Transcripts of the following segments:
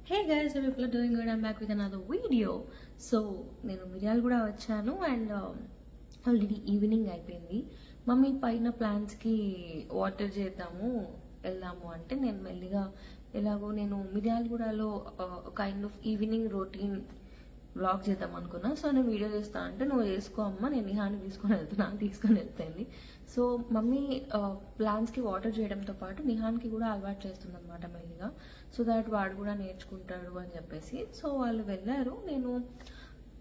Hey guys, hope people are doing good. I'm back with another video. So నేను మిర్యాలు కూడా వచ్చాను and already evening అయిపోయింది. Mummy పైన ప్లాంట్స్కి water చేద్దాము వెళ్దాము అంటే నేను మెల్లిగా ఎలాగో నేను మిర్యాలగూడలో kind of evening routine blog చేద్దాం అనుకున్నా. సో నేను వీడియో చేస్తా అంటే నువ్వు చేసుకో అమ్మ, నేను నిహాన్ని తీసుకొని వెళ్తాను. సో మమ్మీ ప్లాంట్స్కి వాటర్ చేయడంతో పాటు నిహాన్కి కూడా అలవాటు చేస్తుంది అనమాట మెల్లిగా, సో దాట్ వాడు కూడా నేర్చుకుంటాడు అని చెప్పేసి. సో వాళ్ళు వెళ్ళారు,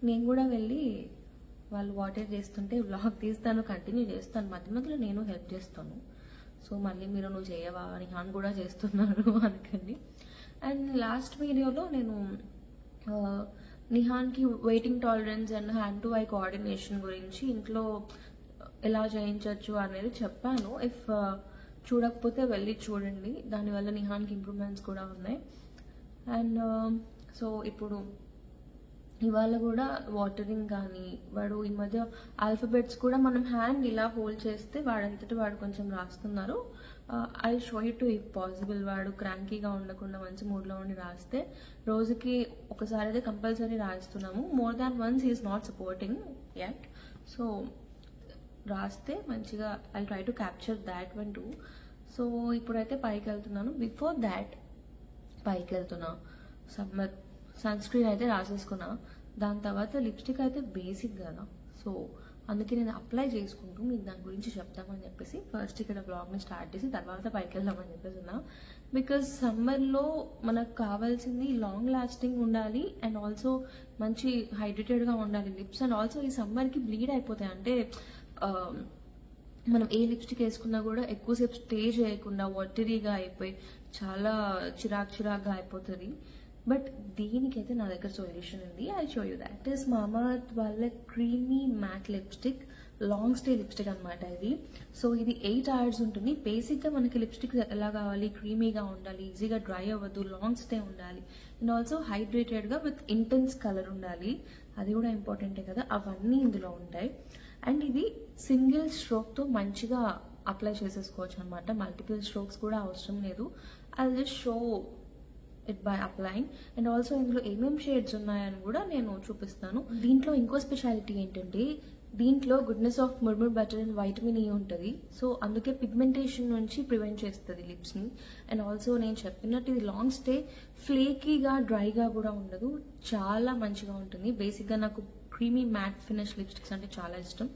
నేను కూడా వెళ్ళి వాళ్ళు వాటర్ చేస్తుంటే వ్లాగ్ తీస్తాను, కంటిన్యూ చేస్తాను, మధ్య మధ్యలో నేను హెల్ప్ చేస్తాను. సో మళ్ళీ నువ్వు చేయవా, నిహాన్ కూడా చేస్తున్నాడు అనకండి. అండ్ లాస్ట్ వీడియోలో నేను నిహాన్కి waiting tolerance and hand to eye coordination గురించి ఇంట్లో ఎలా చేయించవచ్చు అనేది చెప్పాను. ఇఫ్ చూడకపోతే వెళ్ళి చూడండి, దానివల్ల నిహాన్కి ఇంప్రూవ్మెంట్స్ కూడా ఉన్నాయి. అండ్ సో ఇప్పుడు ఇవాళ కూడా వాటరింగ్ కానీ, వాడు ఈ మధ్య ఆల్ఫాబెట్స్ కూడా మనం హ్యాండ్ ఇలా హోల్డ్ చేస్తే వాడంతటి వాడు కొంచెం రాస్తున్నారు. I show you to if possible. వాడు క్రాంకీగా ఉండకుండా మంచి మూడ్లో ఉండి రాస్తే రోజుకి ఒకసారి అయితే కంపల్సరీ రాస్తున్నాము. More than once is not supporting yet. So రాస్తే మంచిగా I try to capture that one too. So ఇప్పుడైతే పైకి వెళ్తున్నాను. బిఫోర్ దాట్ పైకి వెళ్తున్నా, సన్ స్క్రీన్ అయితే రాసేసుకున్నా. దాని తర్వాత లిప్స్టిక్ అయితే బేసిక్ కదా, సో అందుకే నేను అప్లై చేసుకుంటూ మీకు దాని గురించి చెప్తామని చెప్పేసి ఫస్ట్ ఇక్కడ బ్లాగ్ని స్టార్ట్ చేసి తర్వాత పైకి వెళ్దామని చెప్పేసి ఉన్నా. బికాజ్ సమ్మర్లో మనకు కావాల్సింది లాంగ్ లాస్టింగ్ ఉండాలి అండ్ ఆల్సో మంచి హైడ్రేటెడ్గా ఉండాలి లిప్స్. అండ్ ఆల్సో ఈ సమ్మర్కి బ్లీడ్ అయిపోతాయి, అంటే మనం ఏ లిప్స్టిక్ వేసుకున్నా కూడా ఎక్కువసేపు స్టే చేయకుండా వాటరీగా అయిపోయి చాలా చిరాక్గా అయిపోతుంది. బట్ దీనికైతే నా దగ్గర సొల్యూషన్ ఉంది. I show you that is Mamaearth వాళ్ళ creamy matte lipstick, long stay lipstick అనమాట ఇది. సో ఇది 8 hours ఉంటుంది. బేసిక్గా మనకి లిప్స్టిక్ ఎలా కావాలి, క్రీమీగా ఉండాలి, ఈజీగా డ్రై అవ్వద్దు, లాంగ్ స్టే ఉండాలి అండ్ ఆల్సో హైడ్రేటెడ్గా విత్ ఇంటెన్స్ కలర్ ఉండాలి, అది కూడా ఇంపార్టెంటే కదా, అవన్నీ ఇందులో ఉంటాయి. అండ్ ఇది సింగిల్ స్ట్రోక్తో మంచిగా అప్లై చేసేసుకోవచ్చు అనమాట, మల్టిపుల్ స్ట్రోక్స్ కూడా అవసరం లేదు. I just show it by applying. And also ఇందులో ఏమేమి షేడ్స్ ఉన్నాయని కూడా నేను చూపిస్తాను. దీంట్లో ఇంకో స్పెషాలిటీ ఏంటంటే దీంట్లో goodness of murumuru butter and vitamin E ఉంటుంది. సో అందుకే పిగ్మెంటేషన్ నుంచి ప్రివెంట్ చేస్తుంది లిప్స్ని. అండ్ ఆల్సో నేను చెప్పినట్టు ఇది లాంగ్ స్టే, ఫ్లేకీగా డ్రైగా కూడా ఉండదు, చాలా మంచిగా ఉంటుంది. బేసిక్గా నాకు క్రీమీ మ్యాట్ ఫినిష్ లిప్స్టిక్స్ అంటే చాలా ఇష్టం,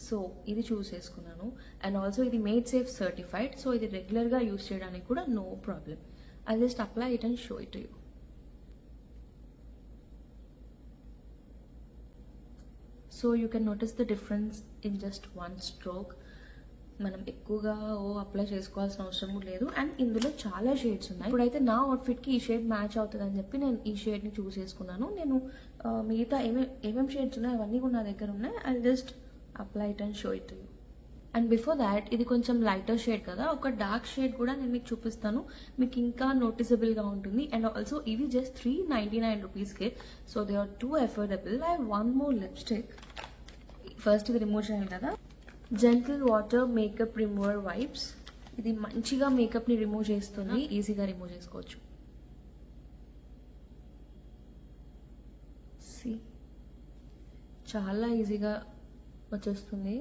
సో ఇది చూస్ చేసుకున్నాను. అండ్ ఆల్సో ఇది మేడ్ సేఫ్ సర్టిఫైడ్, సో ఇది రెగ్యులర్గా యూస్ చేయడానికి కూడా no problem. I'll just apply it and show it to you. So you can notice the difference in just one stroke. మనం ఎక్కువగా అప్లై చేసుకోవాల్సిన అవసరం లేదు. అండ్ ఇందులో చాలా షేడ్స్ ఉన్నాయి. ఇప్పుడైతే నా అవుట్ఫిట్కి ఈ షేడ్ మ్యాచ్ అవుతుంది అని చెప్పి నేను ఈ షేడ్ని చూస్ చేసుకున్నాను. నేను మిగతా ఏమేమి షేడ్స్ ఉన్నాయి అవన్నీ కూడా నా దగ్గర ఉన్నాయి. I just apply it and show it to you. And before that ఇది కొంచెం లైటర్ షేడ్ కదా, ఒక డార్క్ షేడ్ కూడా నేను మీకు చూపిస్తాను, మీకు ఇంకా నోటిసబుల్గా ఉంటుంది. అండ్ ఆల్సో ఇవి జస్ట్ 399 రూపీస్కే, so they are too affordable. I one more lipstick. First ఇది రిమూవ్ చేయాలి కదా, gentle water makeup remover wipes. ఇది మంచిగా మేకప్ని రిమూవ్ చేస్తుంది, ఈజీగా రిమూవ్ చేసుకోవచ్చు. చాలా ఈజీగా వచ్చేస్తుంది.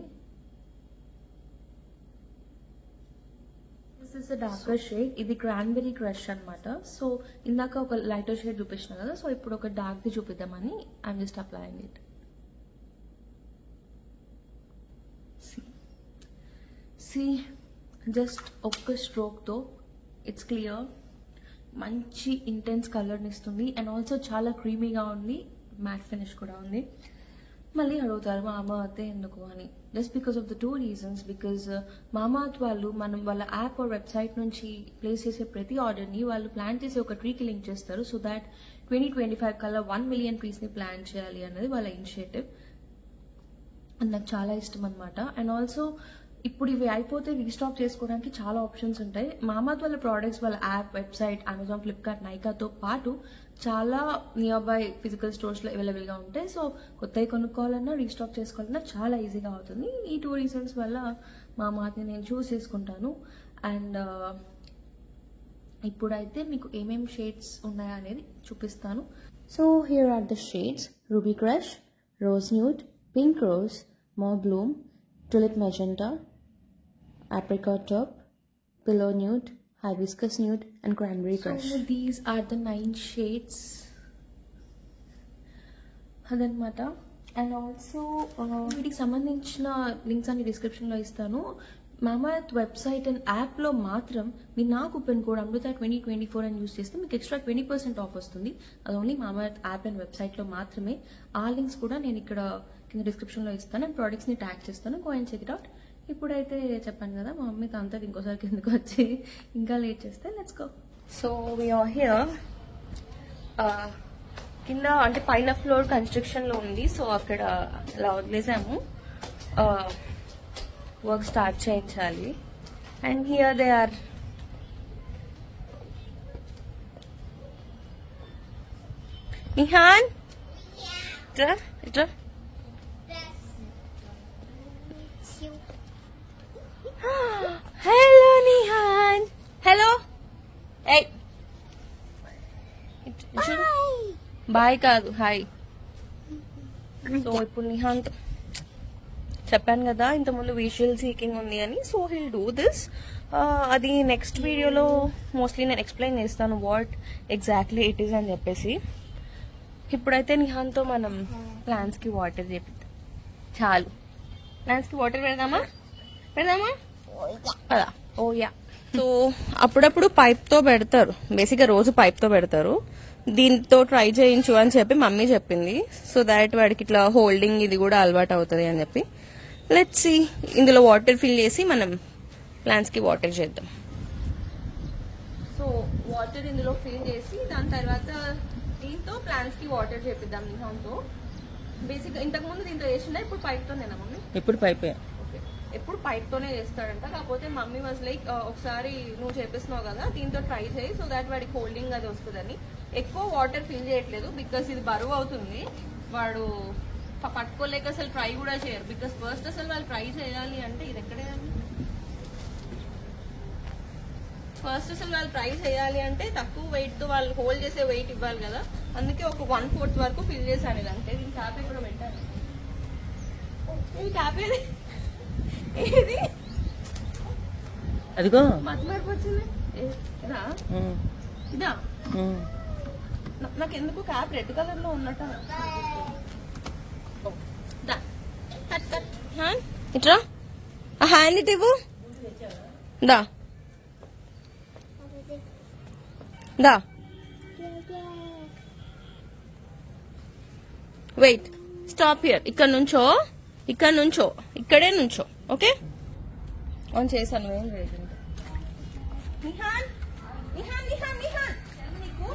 This is a darker shade, ఇది క్రాన్బెరీ క్రష్ అనమాట. సో ఇందాక ఒక లైటర్ షేడ్ చూపించిన కదా, సో ఇప్పుడు ఒక డార్క్ది చూపిద్దామని I'm just applying it. See just ఒక్క స్ట్రోక్తో ఇట్స్ క్లియర్, మంచి ఇంటెన్స్ కలర్ని ఇస్తుంది. అండ్ ఆల్సో చాలా క్రీమీగా ఉంది, మ్యాట్ ఫినిష్ కూడా ఉంది. మళ్ళీ అడుగుతారు మామాఅర్త్ ఎందుకు అని. Just because of the 2 reasons. Because Mamaearth వాళ్ళు మనం వాళ్ళ యాప్ ఆర్ వెబ్సైట్ నుంచి ప్లేస్ చేసే ప్రతి ఆర్డర్ని వాళ్ళు ప్లాన్ చేసి ఒక ట్రీకి లింక్ చేస్తారు. సో దాట్ 2025 కల్లా 1 million పీస్ని ప్లాన్ చేయాలి అన్నది వాళ్ళ ఇనిషియేటివ్. అది నాకు చాలా ఇష్టం అనమాట. అండ్ ఆల్సో ఇప్పుడు ఇవి అయిపోతే రీస్టాక్ చేసుకోవడానికి చాలా ఆప్షన్స్ ఉంటాయి. మామాఅర్త్ వాళ్ళ ప్రోడక్ట్స్ వాళ్ళ యాప్, వెబ్సైట్, అమెజాన్, ఫ్లిప్కార్ట్, నైకాతో పాటు చాలా నియర్ బై ఫిజికల్ స్టోర్స్లో అవైలబుల్గా ఉంటాయి. సో కొత్తవి కొనుక్కోవాలన్నా రీస్టాక్ చేసుకోవాలన్నా చాలా ఈజీగా అవుతుంది. ఈ 2 reasons వల్ల మామాఅర్త్ని నేను చూస్ చేసుకుంటాను. అండ్ ఇప్పుడైతే మీకు ఏమేమి షేడ్స్ ఉన్నాయా అనేది చూపిస్తాను. So here are the shades: ruby crush, rose nude, pink rose, mauve bloom, tulip magenta, apricot top, pillow nude, hibiscus nude and cranberry crush. So these are the 9 shades అదనమాట. And also వీటికి సంబంధించిన links అన్ని డిస్క్రిప్షన్లో ఇస్తాను. Mamaearth website and యాప్లో మాత్రం మీరు నా కూపన్ కోడ్ అమృత 2024 అని యూస్ చేస్తే మీకు ఎక్స్ట్రా 20% ఆఫ్ వస్తుంది. అది ఓన్లీ మామాఎర్త్ యాప్ అండ్ వెబ్సైట్లో మాత్రమే. ఆ లింక్స్ కూడా నేను ఇక్కడ కింద డిస్క్రిప్షన్లో ఇస్తాను అండ్ ప్రోడక్ట్స్ని ట్యాగ్ చేస్తాను. Go and check it out. ఇప్పుడైతే చెప్పాను కదా మా మమ్మీతో అంతా ఇంకోసారి కిందకు వచ్చి ఇంకా లేట్ చేస్తే let's go. So we're here. కింద అంటే పైన ఫ్లోర్ కన్స్ట్రక్షన్లో ఉంది. సో అక్కడ అలా వదిలేసాము, వర్క్ స్టార్ట్ చేయించాలి. And here they are. Nihan Itra Itra. Hello Nihan. Hello. Bye కాదు, హాయ్. సో ఇప్పుడు నిహాన్ చెప్పాను కదా ఇంతకుముందు విజువల్ సీకింగ్ ఉంది అని. So he'll do this. అది నెక్స్ట్ వీడియోలో మోస్ట్లీ నేను ఎక్స్ప్లెయిన్ చేస్తాను వాట్ ఎగ్జాక్ట్లీ ఇట్ ఈస్ అని చెప్పేసి. ఇప్పుడైతే నిహాన్తో మనం ప్లాంట్స్కి వాటర్ చేపిద్దాం. చాలు, ప్లాంట్స్కి వాటర్ పెడదామా కదా. ఓ యా. సో అప్పుడప్పుడు పైప్తో పెడతారు, బేసిక్గా రోజు పైప్తో పెడతారు. దీంతో ట్రై చేయించు అని చెప్పి మమ్మీ చెప్పింది. సో దాట్ వాడికి ఇట్లా హోల్డింగ్ ఇది కూడా అలవాటు అవుతుంది అని చెప్పి. Let's see. ఇందులో వాటర్ ఫిల్ చేసి మనం ప్లాంట్స్కి వాటర్ చేద్దాం. సో వాటర్ ఇందులో ఫిల్ చేసి దాని తర్వాత దీంతో ప్లాంట్స్కి వాటర్ చేపిద్దాం నిహాన్తో. బేసిక్గా ఇంతకుముందు దీంతో చేసిందా, ఇప్పుడు పైప్తోనేనా మమ్మీ? ఇప్పుడు పైపే. ఎప్పుడు పైప్తోనే చేస్తాడంట. కాకపోతే మమ్మీ వాజ్ లైక్ ఒకసారి నువ్వు చేపిస్తున్నావు కదా దీంతో ట్రై చేయి, సో దాట్ వాడికి హోల్డింగ్ అది వస్తుందని. ఎక్కువ వాటర్ ఫిల్ చేయట్లేదు బికాస్ ఇది బరువు అవుతుంది, వాడు పట్టుకోలేక అసలు ట్రై కూడా చేయరు. బికాస్ ఫస్ట్ అసలు వాళ్ళు ట్రై చేయాలి అంటే ఇది ఎక్కడే ఫస్ట్ అసలు వాళ్ళు ట్రై చేయాలి అంటే తక్కువ వెయిట్ తో వాళ్ళు హోల్డ్ చేసే వెయిట్ ఇవ్వాలి కదా. అందుకే ఒక 1/4 వరకు ఫిల్ చేశాను. ఇది అంటే దీని క్యాప్ కూడా పెట్టాను. క్యాప్ ఏది అదిగో మతి మార్పు వచ్చింది. ఇదా నాకు ఎందుకు క్యాప్ రెడ్ కలర్ లో ఉన్నట్టు. ఇట్రా హ్యాండ్ ఇట్ ఇవ్వు. దా దా. Wait, stop here. ఇక్కడ నుంచో ఇక్కడే నుంచో. ఓకే, ఆన్ చేశాను. ఏం లేదు. నిహాన్ నిహాన్ నిహాన్ నిహాన్ నీకు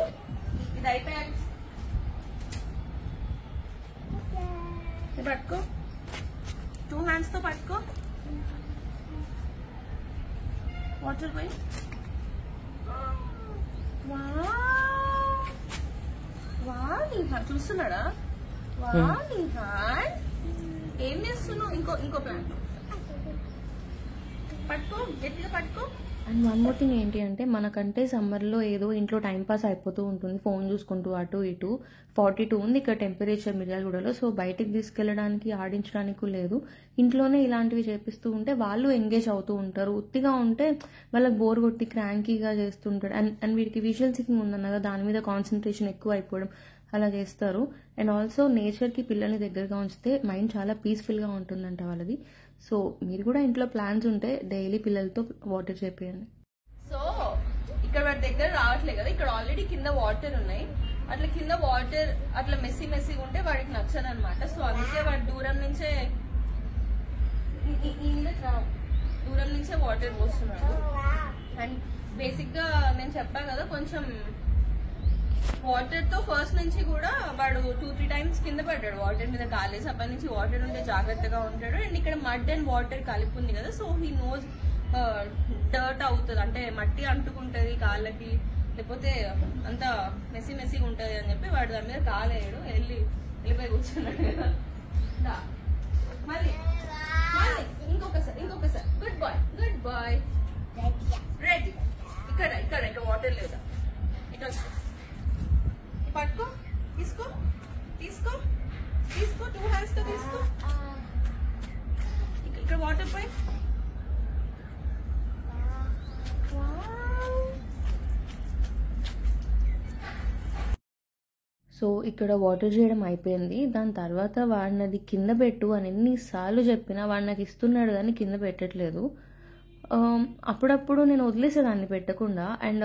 ఇది అయిపోయాక పట్టుకో, 2 హ్యాండ్స్ తో పట్టుకో. వాటర్ పోయి. నిహాన్ చూస్తున్నాడా? నిహాన్ ఏం చేస్తున్నావు? ఇంకో ప్లాంట్ పట్టుకో, గట్టిగా పట్టుకో. అండ్ వన్ మోర్ థింగ్ ఏంటి అంటే మనకంటే సమ్మర్లో ఏదో ఇంట్లో టైంపాస్ అయిపోతూ ఉంటుంది, ఫోన్ చూసుకుంటూ అటు ఇటు. 42 ఉంది ఇక్కడ టెంపరేచర్ మిర్యాలగూడలో. సో బయటికి తీసుకెళ్ళడానికి ఆడించడానికి లేదు. ఇంట్లోనే ఇలాంటివి చేపిస్తూ ఉంటే వాళ్ళు ఎంగేజ్ అవుతూ ఉంటారు. ఉత్తిగా ఉంటే వాళ్ళకి బోర్ కొట్టి క్రాంకీగా చేస్తుంటాడు. అండ్ వీడికి విజువల్ సీకింగ్ ఉందన్నగా దాని మీద కాన్సన్ట్రేషన్ ఎక్కువ అయిపోవడం అలా చేస్తారు. అండ్ ఆల్సో నేచర్కి పిల్లల్ని దగ్గరగా ఉంచితే మైండ్ చాలా పీస్ఫుల్గా ఉంటుందంట వాళ్ళది. సో మీరు కూడా ఇంట్లో ప్లాన్స్ ఉంటే డైలీ పిల్లలతో వాటర్ చేపియండి. సో ఇక్కడ వాడి దగ్గర రావట్లేదు కదా, ఇక్కడ ఆల్రెడీ కింద వాటర్ ఉన్నాయి. అట్లా కింద వాటర్ అట్లా మెస్సీగా ఉంటే వాడికి నచ్చదు అనమాట. సో అందుకే వాడు దూరం నుంచే వాటర్ పోస్తున్నాడు. అండ్ బేసిక్ గా నేను చెప్పా కదా కొంచెం వాటర్ తో ఫస్ట్ నుంచి కూడా వాడు 2-3 టైమ్స్ కింద పడ్డాడు వాటర్ మీద కాలేసి. అప్పటి నుంచి వాటర్ ఉంటే జాగ్రత్తగా ఉంటాడు. అండ్ ఇక్కడ మడ్ అండ్ వాటర్ కలిపి ఉంది కదా, సో హీ నోస్ డర్ట్ అవుతుంది, అంటే మట్టి అంటుకుంటది కాళ్ళకి, లేకపోతే అంత మెస్సీగా ఉంటది అని చెప్పి వాడు దాని మీద కాలేయడు, వెళ్ళిపోయి కూర్చున్నాడు కదా. మళ్ళీ ఇంకొకసారి గుడ్ బాయ్ రెడీ. ఇక్కడ ఇక్కడ ఇక్కడ వాటర్ లేదా ఇటు పట్టుకో తీసుకో తీసుకో తీసుకో 2 hands తో తీసుకో ఇక్కడ వాటర్ పోయి సో ఇక్కడ వాటర్ చేయడం అయిపోయింది. దాని తర్వాత వాడినది కింద పెట్టు అని ఎన్నిసార్లు చెప్పినా వాడు నాకు ఇస్తున్నాడు కానీ కింద పెట్టట్లేదు. అప్పుడప్పుడు నేను వదిలేసేదాన్ని పెట్టకుండా. అండ్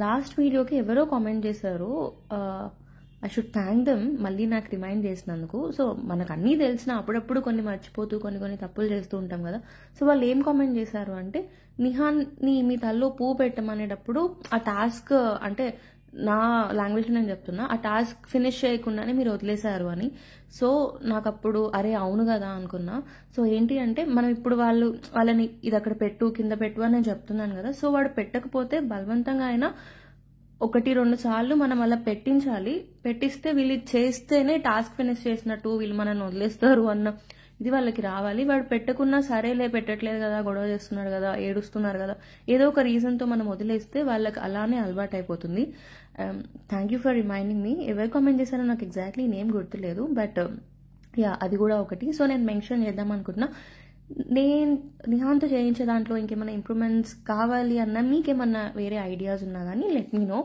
లాస్ట్ వీడియోకి ఎవరో కామెంట్ చేశారు, ఐ షుడ్ థ్యాంక్ దెమ్ మళ్ళీ నాకు రిమైండ్ చేసినందుకు. సో మనకు అన్నీ తెలిసిన అప్పుడప్పుడు కొన్ని మర్చిపోతూ కొన్ని తప్పులు చేస్తూ ఉంటాం కదా. సో వాళ్ళు ఏం కామెంట్ చేశారు అంటే, నిహాన్ని మీ తల్లో పువ్వు పెట్టమనేటప్పుడు ఆ టాస్క్ అంటే నా లాంగ్వేజ్లో నేను చెప్తున్నా, ఆ టాస్క్ ఫినిష్ చేయకుండానే మీరు వదిలేశారు అని. సో నాకు అప్పుడు అరే అవును కదా అనుకున్నా. సో ఏంటి అంటే మనం ఇప్పుడు వాళ్ళని ఇది అక్కడ పెట్టు కింద పెట్టు అని నేను చెప్తున్నాను కదా. సో వాడు పెట్టకపోతే బలవంతంగా అయినా 1-2 సార్లు మనం అలా పెట్టించాలి. పెట్టిస్తే వీళ్ళు చేస్తేనే టాస్క్ ఫినిష్ చేసినట్టు, వీళ్ళు మనల్ని వదిలేస్తారు అన్న ఇది వాళ్ళకి రావాలి. వాడు పెట్టకున్నా సరేలే పెట్టట్లేదు కదా, గొడవ చేస్తున్నాడు కదా, ఏడుస్తున్నారు కదా, ఏదో ఒక రీజన్తో మనం వదిలేస్తే వాళ్ళకి అలానే అలవాటు అయిపోతుంది. Thank you for reminding me. ఎవరు కామెంట్ చేశారో నాకు ఎగ్జాక్ట్లీ నేమ్ గుర్తులేదు, బట్ యా అది కూడా ఒకటి. సో నేను మెన్షన్ చేద్దాం అనుకుంటున్నా. నేను నిహాంతో చేయించే దాంట్లో ఇంకేమైనా ఇంప్రూవ్మెంట్స్ కావాలి అన్నా, మీకేమన్నా వేరే ఐడియాస్ ఉన్నా కానీ let me know.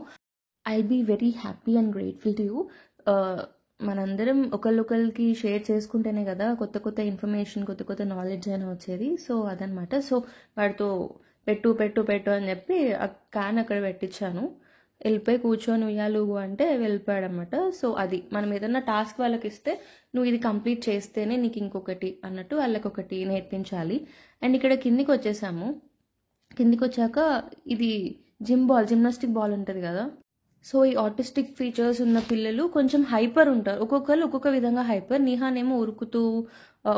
I be very happy and grateful to you. మనందరం ఒకళ్ళొకరికి షేర్ చేసుకుంటేనే కదా కొత్త ఇన్ఫర్మేషన్, కొత్త నాలెడ్జ్ అయినా వచ్చేది. సో అదనమాట. సో వాడితో పెట్టు పెట్టు పెట్టు అని చెప్పి ఆ క్యాన్ అక్కడ పెట్టించాను. వెళ్ళిపోయి కూర్చొని ఉయ్యాలు అంటే వెళ్ళిపోయాడు అనమాట. సో అది మనం ఏదన్నా టాస్క్ వాళ్ళకి ఇస్తే నువ్వు ఇది కంప్లీట్ చేస్తేనే నీకు ఇంకొకటి అన్నట్టు వాళ్ళకి ఒకటి నేర్పించాలి. అండ్ ఇక్కడ కిందికి వచ్చేసాము. కిందికి వచ్చాక ఇది జిమ్నాస్టిక్ బాల్ ఉంటుంది కదా. సో ఈ ఆటిస్టిక్ ఫీచర్స్ ఉన్న పిల్లలు కొంచెం హైపర్ ఉంటారు. ఒక్కొక్కరు ఒక్కొక్క విధంగా హైపర్. నిహానేమో ఉరుకుతూ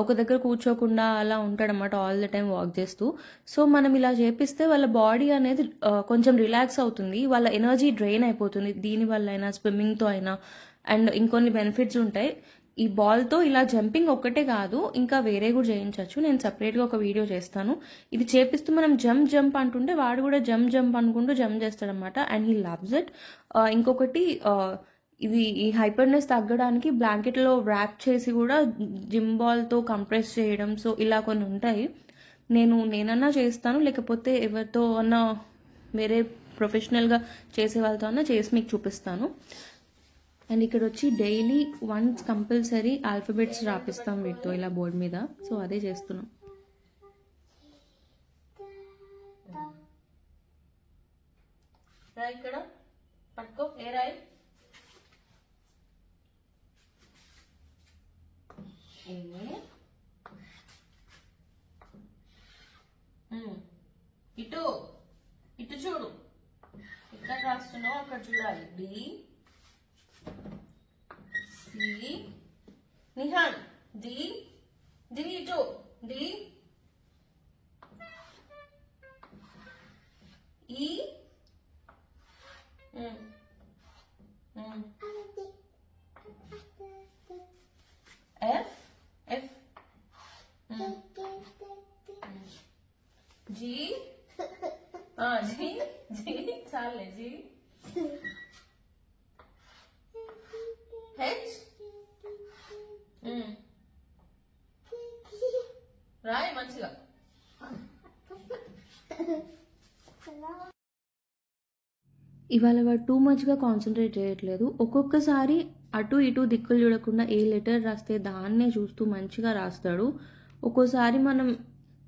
ఒక దగ్గర కూర్చోకుండా అలా ఉంటాడనమాట ఆల్ ద టైం వాక్ చేస్తూ. సో మనం ఇలా చేపిస్తే వాళ్ళ బాడీ అనేది కొంచెం రిలాక్స్ అవుతుంది, వాళ్ళ ఎనర్జీ డ్రైన్ అయిపోతుంది దీనివల్ల అయినా, స్విమ్మింగ్తో అయినా. అండ్ ఇంకొన్ని బెనిఫిట్స్ ఉంటాయి. ఈ బాల్తో ఇలా జంపింగ్ ఒక్కటే కాదు, ఇంకా వేరే కూడా చేయించవచ్చు. నేను సపరేట్గా ఒక వీడియో చేస్తాను. ఇది చేపిస్తూ మనం జంప్ అంటుంటే వాడు కూడా జంప్ అనుకుంటూ జంప్ చేస్తాడనమాట. And he loves it. ఇంకొకటి ఇది ఈ హైపర్నెస్ తగ్గడానికి బ్లాంకెట్లో ర్యాప్ చేసి కూడా జిమ్ బాల్తో కంప్రెస్ చేయడం. సో ఇలా కొన్ని ఉంటాయి. నేనన్నా చేస్తాను, లేకపోతే ఎవరితో అన్నా వేరే ప్రొఫెషనల్గా చేసే వాళ్ళతో అన్నా చేసి మీకు చూపిస్తాను. అండ్ ఇక్కడ వచ్చి డైలీ వన్స్ కంపల్సరీ ఆల్ఫాబెట్స్ రాపిస్తాం వీటితో ఇలా బోర్డు మీద. సో అదే చేస్తున్నాం. ఇక్కడ పట్టుకో, ఏ రాయి ఇటు ఇటు చూడు, ఇక్కడ రాస్తున్నావు అక్కడ చూడాలి. డి సి నిహాన్ డి డి ఇటు D E F F G G G చాలే జీ హెచ్ రాయ్ మంచిగా. ఇవాళ వాడు టూ మచ్గా కాన్సన్ట్రేట్ చేయట్లేదు. ఒక్కొక్కసారి అటు ఇటు దిక్కులు చూడకుండా ఏ లెటర్ రాస్తే దాన్నే చూస్తూ మంచిగా రాస్తాడు. ఒక్కోసారి మనం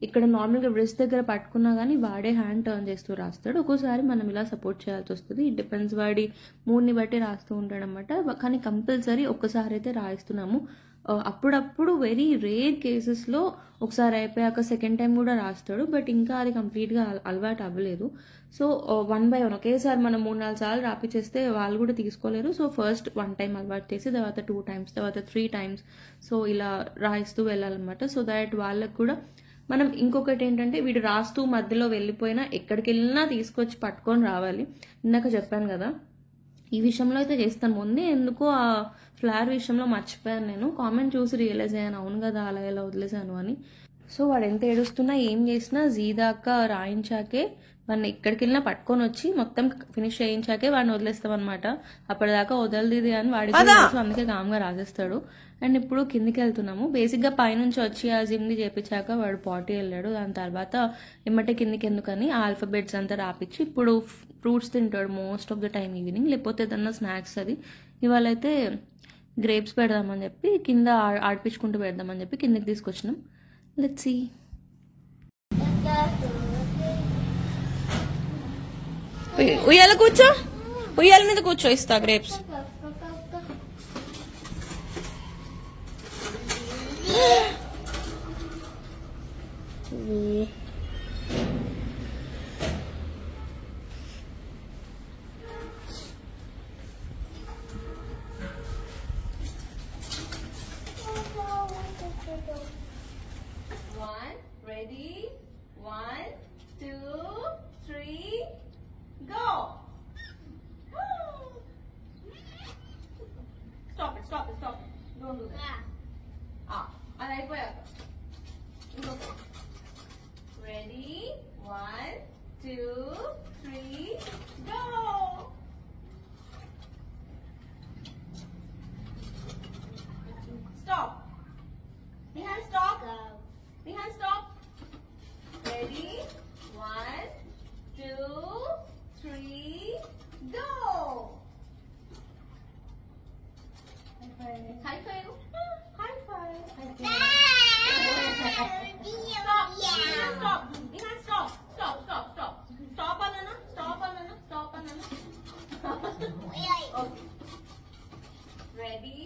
ఇక్కడ నార్మల్గా బ్రష్ దగ్గర పట్టుకున్నా కానీ వాడే హ్యాండ్ టర్న్ చేస్తూ రాస్తాడు. ఒక్కోసారి మనం ఇలా సపోర్ట్ చేయాల్సి వస్తుంది. ఇట్ డిపెండ్స్, వాడి మూడ్ని బట్టి రాస్తూ ఉంటాడు అనమాట. కానీ కంపల్సరీ ఒక్కసారి అయితే రాయిస్తున్నాము. అప్పుడప్పుడు వెరీ రేర్ కేసెస్లో ఒకసారి అయిపోయాక సెకండ్ టైం కూడా రాస్తాడు. బట్ ఇంకా అది కంప్లీట్గా అలవాటు అవ్వలేదు. సో 1 by 1 ఒకేసారి మనం 3-4 సార్లు రాపిచేస్తే వాళ్ళు కూడా తీసుకోలేరు. సో ఫస్ట్ 1 time అలవాటు చేసి, తర్వాత 2 times, తర్వాత 3 times సో ఇలా రాయిస్తూ వెళ్ళాలన్నమాట. సో దాట్ వాళ్ళకు కూడా మనం ఇంకొకటి ఏంటంటే వీడు రాస్తూ మధ్యలో వెళ్ళిపోయినా ఎక్కడికి వెళ్ళినా తీసుకొచ్చి పట్టుకొని రావాలి. ఇందాక చెప్పాను కదా, ఈ విషయంలో అయితే చేస్తాను. ముందే ఎందుకో ఆ ఫ్లవర్ విషయంలో మర్చిపోయాను. నేను కామెంట్ చూసి రియలైజ్ అయ్యాను, అవును కదా అలా ఎలా వదిలేసాను అని. సో వాడు ఎంత ఏడుస్తున్నా ఏం చేసినా జీ దాకా రాయించాకే వాడిని ఎక్కడికి వెళ్ళినా పట్టుకొని వచ్చి మొత్తం ఫినిష్ చేయించాకే వాడిని వదిలేస్తాం అనమాట. అప్పటిదాకా వదలది అని వాడికి తెలుసు, అందుకే కామ్గా రాసేస్తాడు. అండ్ ఇప్పుడు కిందికి వెళ్తున్నాము. బేసిక్గా పైనుంచి వచ్చి ఆ జిమ్ని చేపించాక వాడు పార్టీ వెళ్ళాడు. దాని తర్వాత ఎమ్మటే కిందికి ఎందుకని ఆల్ఫాబెట్స్ అంతా రాపిచ్చి ఇప్పుడు ఫ్రూట్స్ తింటాడు most of the time evening, లేకపోతే ఏదన్నా స్నాక్స్. అది ఇవాళ అయితే గ్రేప్స్ పెడదామని చెప్పి కింద ఆడిపించుకుంటూ పెడదామని చెప్పి కిందకి తీసుకొచ్చినాం. Let's see. ఉయ్యాల కూర్చో, ఉయ్యాల మీద కూర్చో, ఇస్తా grapes. Ready? 1, 2, 3, go! Stop it, stop it, stop it. Don't do that. అది అయిపోయాక ఇంకొక. Ready? 1, 2, 3, go! Stop. Nihan, stop. Nihan, stop. Ready? 1, 2, 3, go! High five. High five. Stop. Stop. Nihan, stop. Stop, stop, stop. Stop, Anana. Stop, Anana. Stop, Anana. Okay. Ready?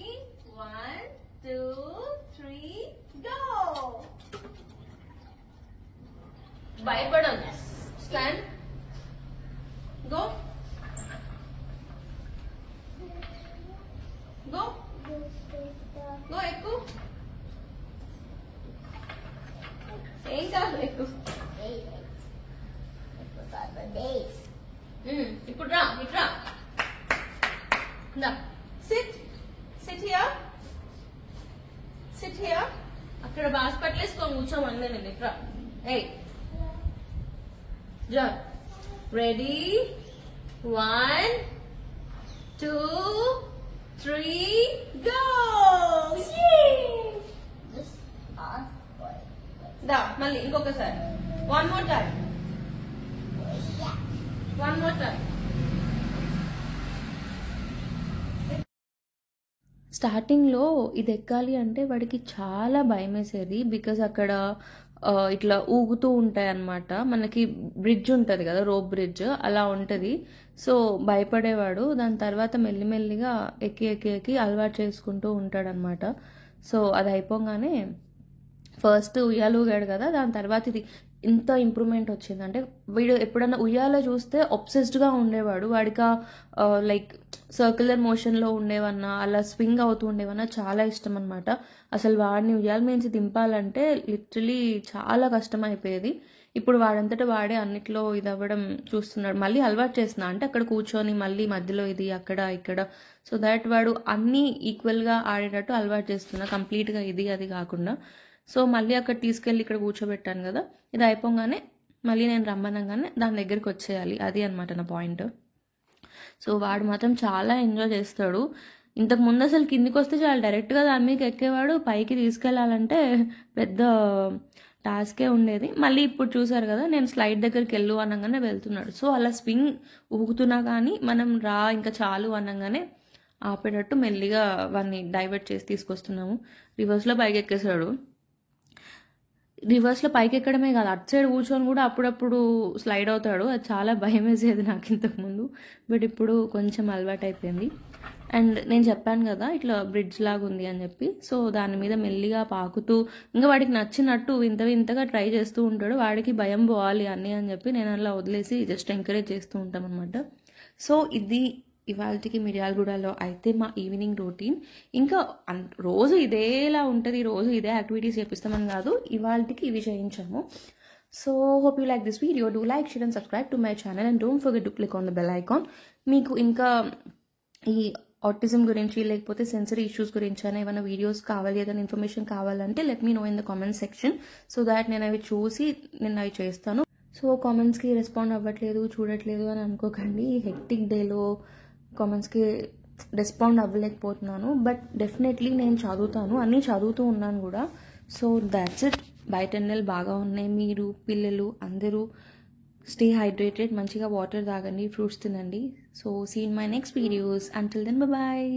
1, 2, 3, go! భయపడను. Stand. Go go go. ఎక్కు. ఏం కాదు, ఎక్కు. ఇప్పుడు రా, ఇట్రా. SIT. SIT here. SIT here. అక్కడ boss పట్లేసుకొని కూర్చోమని నేను. ఇట్రా. ఏయ్ jump. Ready? 1, 2, 3, go! Yay! Da, malli inkokasari. One more time. One more time. స్టార్టింగ్లో ఇది ఎక్కాలి అంటే వాడికి చాలా భయం వేసేది. బికాజ్ అక్కడ ఇట్లా ఊగుతూ ఉంటాయి అన్నమాట. మనకి బ్రిడ్జ్ ఉంటుంది కదా, రోప్ బ్రిడ్జ్ అలా ఉంటుంది. సో భయపడేవాడు. దాని తర్వాత మెల్లిమెల్లిగా ఎక్కి ఎక్కి ఎక్కి అలవాటు చేసుకుంటూ ఉంటాడనమాట. సో అది అయిపోగానే ఫస్ట్ ఉయ్యాలు ఊగాడు కదా, దాని తర్వాత ఇది ఇంత ఇంప్రూవ్మెంట్ వచ్చిందంటే వీడు ఎప్పుడన్నా ఉయ్యాల చూస్తే ఒబ్సెస్డ్గా ఉండేవాడు. వాడికి లైక్ సర్క్యులర్ మోషన్లో ఉండేవన్నా అలా స్వింగ్ అవుతూ ఉండేవన్నా చాలా ఇష్టం అనమాట. అసలు వాడిని ఉయ్యాల నుంచి దింపాలంటే లిటరలీ చాలా కష్టం అయిపోయేది. ఇప్పుడు వాడంతటా వాడే అన్నిట్లో ఇది అవ్వడం చూస్తున్నాడు. మళ్ళీ అలవాటు చేస్తున్నా అంటే అక్కడ కూర్చొని మళ్ళీ మధ్యలో ఇది అక్కడ ఇక్కడ, సో దాట్ వాడు అన్నీ ఈక్వల్గా ఆడేటట్టు అలవాటు చేస్తున్నా, కంప్లీట్గా ఇది అది కాకుండా. సో మళ్ళీ అక్కడ తీసుకెళ్ళి ఇక్కడ కూర్చోబెట్టాను కదా, ఇది అయిపోగానే మళ్ళీ నేను రమ్మనగానే దాని దగ్గరికి వచ్చేయాలి, అది అనమాట నా పాయింట్. సో వాడు మాత్రం చాలా ఎంజాయ్ చేస్తాడు. ఇంతకు ముందు అసలు కిందికి వస్తే చాలా డైరెక్ట్గా దాని మీదకి ఎక్కేవాడు. పైకి తీసుకెళ్ళాలంటే పెద్ద టాస్కే ఉండేది. మళ్ళీ ఇప్పుడు చూసారు కదా, నేను స్లైడ్ దగ్గరికి వెళ్ళు అనగానే వెళ్తున్నాడు. సో అలా స్వింగ్ ఊగుతున్నా కానీ మనం రా ఇంకా చాలు అనగానే ఆపేటట్టు మెల్లిగా వాడిని డైవర్ట్ చేసి తీసుకొస్తున్నాము. రివర్స్లో పైకి ఎక్కేసాడు. రివర్స్లో పైకి ఎక్కడమే కాదు, అటు సైడ్ కూర్చొని కూడా అప్పుడప్పుడు స్లైడ్ అవుతాడు. అది చాలా భయం వేసేది నాకు ఇంతకుముందు, బట్ ఇప్పుడు కొంచెం అలవాటు అయిపోయింది. అండ్ నేను చెప్పాను కదా ఇట్లా బ్రిడ్జ్ లాగా ఉంది అని చెప్పి, సో దాని మీద మెల్లిగా పాకుతూ ఇంకా వాడికి నచ్చినట్టు ఇంతగా ట్రై చేస్తూ ఉంటాడు. వాడికి భయం పోవాలి అని చెప్పి నేను అలా వదిలేసి జస్ట్ ఎంకరేజ్ చేస్తూ ఉంటాం అనమాట. సో ఇది ఇవాళకి మిర్యాలగూడలో అయితే మా ఈవినింగ్ రొటీన్. ఇంకా రోజు ఇదేలా ఉంటుంది, రోజు ఇదే యాక్టివిటీస్ చేపిస్తామని కాదు, ఇవాళకి ఇవి చేయించాము. So hope you like this video. Do like, share and subscribe to my channel and don't forget to click on the bell icon. మీకు ఇంకా ఈ ఆటిజం గురించి లేకపోతే సెన్సరీ ఇష్యూస్ గురించి అయినా ఏమైనా వీడియోస్ కావాలి, ఏదైనా ఇన్ఫర్మేషన్ కావాలంటే let me know in the comment section so that నేను అవి చూసి నేను అవి చేస్తాను. సో కామెంట్స్కి రెస్పాండ్ అవ్వట్లేదు, చూడట్లేదు అని అనుకోకండి. ఈ హెక్టిక్ డేలో కామెంట్స్కి రెస్పాండ్ అవ్వలేకపోతున్నాను. బట్ డెఫినెట్లీ నేను చదువుతాను, అన్నీ చదువుతూ ఉన్నాను కూడా. So that's it. బయట ఎండలు బాగా ఉన్నాయి. మీరు పిల్లలు అందరూ స్టే హైడ్రేటెడ్, మంచిగా వాటర్ తాగండి, ఫ్రూట్స్ తినండి. So see in my next videos. Until then bye.